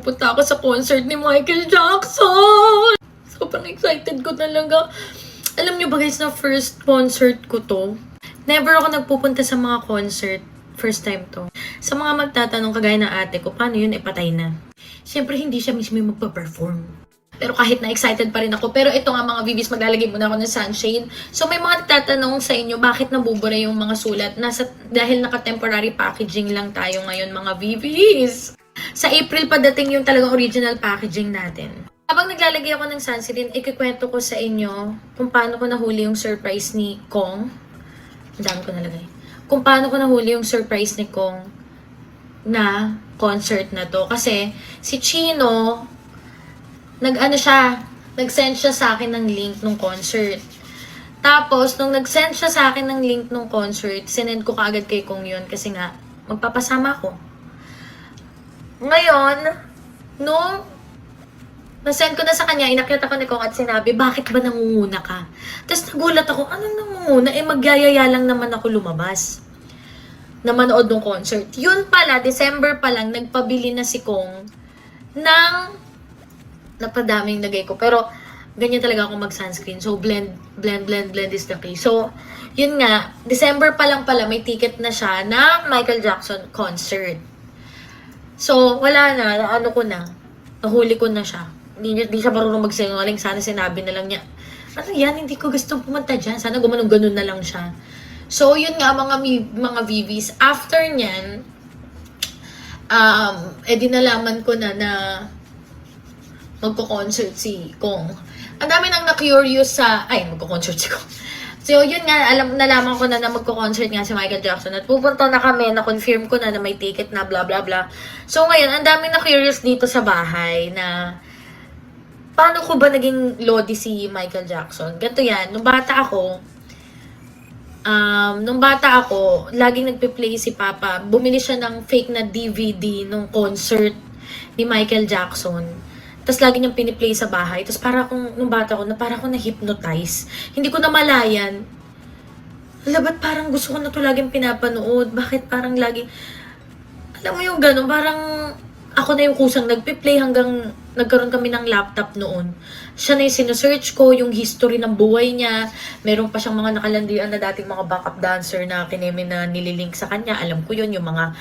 pupunta ako sa concert ni Michael Jackson. Sobrang excited ko talaga. Alam nyo ba guys na first concert ko to? Never ako nagpupunta sa mga concert. First time to. Sa mga magtatanong kagaya ng ate ko, paano yun patay na? Siyempre hindi siya mismo yung magpa-perform. Pero kahit na excited pa rin ako. Pero ito nga mga VVs, maglalagay muna ako ng sunshade. So may mga tatanong sa inyo, bakit nabubura yung mga sulat? Dahil naka-temporary packaging lang tayo ngayon mga VVs. Sa April padating yung talagang original packaging natin. Habang naglalagay ako ng sunscreen, ikikwento ko sa inyo kung paano ko nahuli yung surprise ni Kong. Ang dami ko nalagay. Kung paano ko nahuli yung surprise ni Kong na concert na to. Kasi si Chino, nag-send siya sa akin ng link ng concert. Tapos, nung nag-send siya sa akin ng link ng concert, sinend ko kaagad kay Kong yun kasi nga, magpapasama ako. Ngayon, nung nasend ko na sa kanya, inakyat ako ni Kong at sinabi, bakit ba nangunguna ka? Tapos nagulat ako, anong nangunguna? Magyayaya lang naman ako lumabas na manood ng concert. Yun pala, December pa lang, nagpabili na si Kong ng napadaming lagay ko. Pero, ganyan talaga ako mag-sunscreen. So, blend is the key. So, yun nga, December pa lang pala, may ticket na siya na Michael Jackson concert. So, wala na, nahuli ko na siya. Hindi siya marunong magsinungaling. Sana sinabi na lang niya, ano yan, hindi ko gustong pumunta dyan. Sana gumanong-ganon na lang siya. So, yun nga, mga VVs. After nyan, dinalaman ko na magko-concert si Kong. Ang dami nang na-curious magko-concert si Kong. So, yun nga, nalaman ko na magko-concert nga si Michael Jackson. At pupunta na kami, na-confirm ko na may ticket na, blah, blah, blah. So, ngayon, ang dami na-curious dito sa bahay na paano ko ba naging lodi si Michael Jackson? Ganito yan, nung bata ako, laging nagpe-play si Papa. Bumili siya ng fake na DVD nung concert ni Michael Jackson. Tapos lagi niyang piniplay sa bahay. Tapos nung bata ko, para akong na-hypnotize. Hindi ko na malayan. Ba't parang gusto ko na ito laging pinapanood? Bakit parang lagi, alam mo yung gano'n, parang ako na yung kusang nagpe-play hanggang nagkaroon kami ng laptop noon. Siya na yung sinesearch ko, yung history ng buhay niya. Meron pa siyang mga nakalandian na dating mga backup dancer na kineme na nililink sa kanya. Alam ko yun, yung mga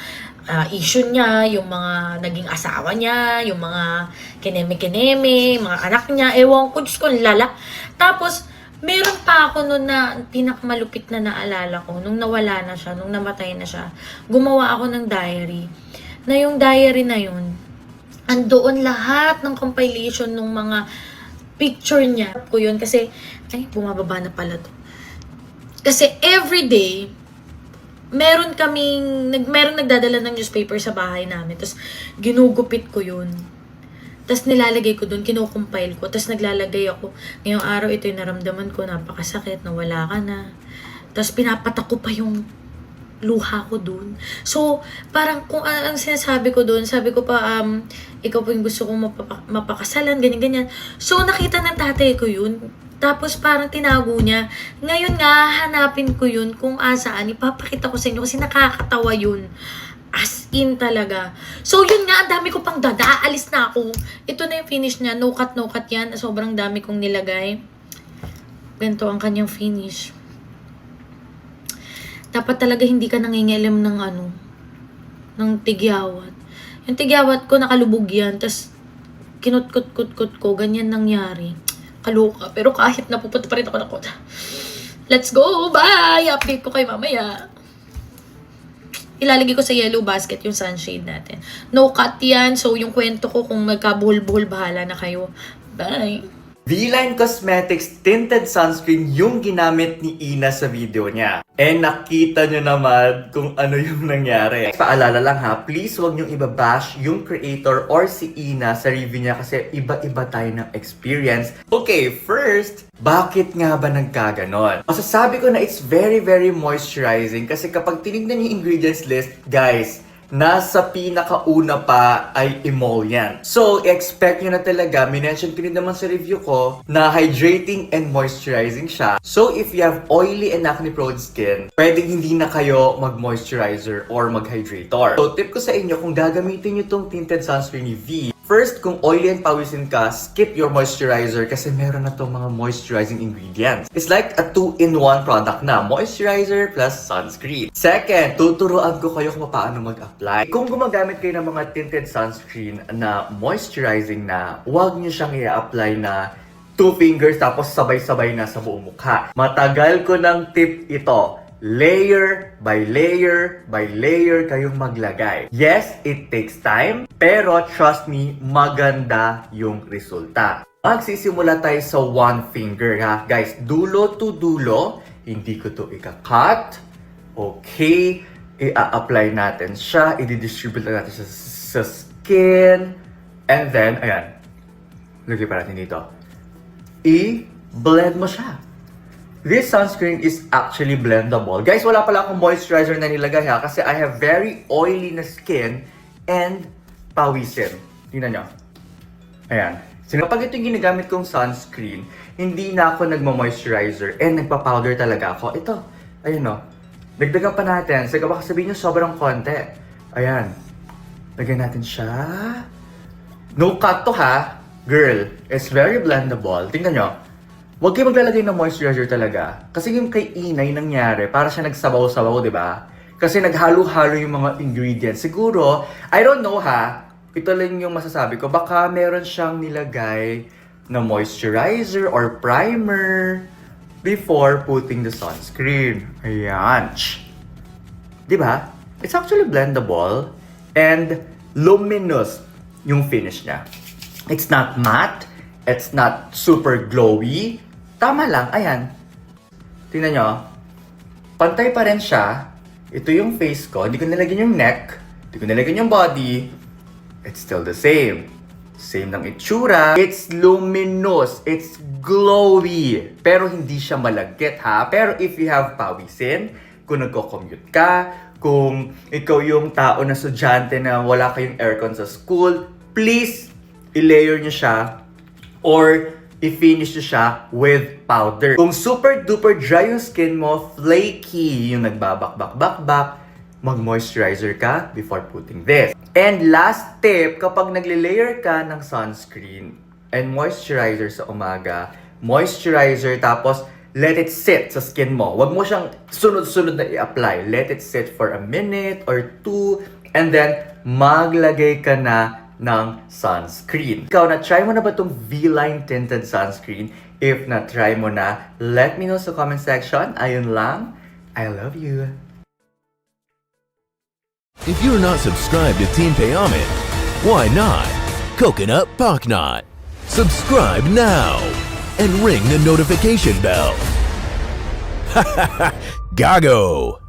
issue niya, yung mga naging asawa niya, yung mga kineme-kineme, mga anak niya. Ewan ko, Diyos ko, lala. Tapos, meron pa ako noon na pinakamalupit na naalala ko. Nung nawala na siya, nung namatay na siya, gumawa ako ng diary. Na yung diary na yun, andoon lahat ng compilation ng mga picture niya ko yun kasi bumababa na pala to. Kasi everyday meron nagdadala ng newspaper sa bahay namin. Tapos ginugupit ko yun. Tapos nilalagay ko dun, kinukumpile ko. Tapos naglalagay ako. Ngayong araw ito yung naramdaman ko, napakasakit, nawala ka na. Tapos pinapatak ko pa yung luha ko dun. So, parang kung ang sinasabi ko dun, sabi ko pa, ikaw po yung gusto kong mapakasalan, ganyan-ganyan. So, nakita ng tatay ko yun. Tapos, parang tinago niya. Ngayon nga, hanapin ko yun kung asaan. Ipapakita ko sa inyo kasi nakakatawa yun. As in talaga. So, yun nga, ang dami ko pang dada. Aalis na ako. Ito na yung finish niya. No cut yan. Sobrang dami kong nilagay. Ganito ang kanyang finish. Dapat talaga hindi ka nangingialam ng tigyawat. Yung tigyawat ko nakalubog yan, tas kinut-kut-kut-kut ko, ganyan nangyari. Kaloka. Pero kahit napupunta pa rin ako ng kota. Let's go! Bye! Update ko kayo mamaya. Ilalagay ko sa yellow basket yung sunshade natin. No cut yan, so yung kwento ko kung magkabuhol-buhol, bahala na kayo. Bye! V-Line Cosmetics Tinted Sunscreen yung ginamit ni Ina sa video niya. Nakita nyo naman kung ano yung nangyari. Paalala lang ha, please huwag nyo ibabash yung creator or si Ina sa review niya kasi iba-iba tayo ng experience. Okay, first, bakit nga ba nagkaganon? Masasabi ko na it's very, very moisturizing kasi kapag tinignan yung ingredients list, guys, nasa pinakauna pa ay emollient. So, expect nyo na talaga, minention ko rin naman sa review ko, na hydrating and moisturizing siya. So, if you have oily and acne-prone skin, pwedeng hindi na kayo mag-moisturizer or mag-hydrator. So, tip ko sa inyo, kung gagamitin nyo tong tinted sunscreen ni V, First, kung oily and pawisin ka, skip your moisturizer kasi meron na itong mga moisturizing ingredients. It's like a 2-in-1 product na, moisturizer plus sunscreen. Second, tuturuan ko kayo kung paano mag-apply. Kung gumagamit kayo ng mga tinted sunscreen na moisturizing na, huwag nyo siyang i-apply na 2 fingers tapos sabay-sabay na sa buong mukha. Matagal ko ng tip ito. Layer by layer by layer kayong maglagay. Yes, it takes time, pero trust me, maganda yung resulta. Magsisimula tayo sa 1 finger ha. Guys, dulo to dulo, hindi ko to ika-cut. Okay, i-apply natin siya, i-distribute natin siya sa skin. And then, ayan, lagay pa natin dito. I-blend mo siya. This sunscreen is actually blendable. Guys, wala pala akong moisturizer na nilagay ha kasi I have very oily na skin and pawisin. Tingnan nyo. Ayan. So, kapag ito yung ginagamit kong sunscreen, hindi na ako nagmo-moisturizer and nagpa-powder talaga ako. Ito. Ayan o. Dagdagan pa natin. So, baka sabihin nyo sobrang konti. Ayan. Lagyan natin siya. No cut to ha. Girl, it's very blendable. Tingnan nyo. Huwag kayo maglalagay ng moisturizer talaga. Kasi yung kay Inay nangyari, para siya nagsabaw-sabaw, di ba? Kasi naghalo-halo yung mga ingredients. Siguro, I don't know ha, ito lang yung masasabi ko, baka meron siyang nilagay na moisturizer or primer before putting the sunscreen. Ayan. Di ba? It's actually blendable and luminous yung finish niya. It's not matte, it's not super glowy. Tama lang, ayan. Tingnan nyo. Pantay pa rin siya. Ito yung face ko. Hindi ko nilagyan yung neck. Hindi ko nilagyan yung body. It's still the same. Same ng itsura. It's luminous. It's glowy. Pero hindi siya malagkit ha. Pero if you have pawisin, kung nagko-commute ka, kung ikaw yung tao na estudyante na wala kayong aircon sa school, please, i-layer nyo siya or i-finish nyo siya with powder. Kung super duper dry yung skin mo, flaky yung nagbabak-bak-bak-bak, mag-moisturizer ka before putting this. And last tip, kapag nagle-layer ka ng sunscreen and moisturizer sa umaga, moisturizer tapos let it sit sa skin mo. Huwag mo siyang sunod-sunod na i-apply. Let it sit for a minute or 2 and then maglagay ka na ng sunscreen. Ikaw, na-try mo na ba itong V-Line Tinted Sunscreen? If na-try mo na, let me know sa comment section. Ayun lang. I love you. If you're not subscribed to Team Payaman, why not? Coconut Pocknot. Subscribe now and ring the notification bell. Gago!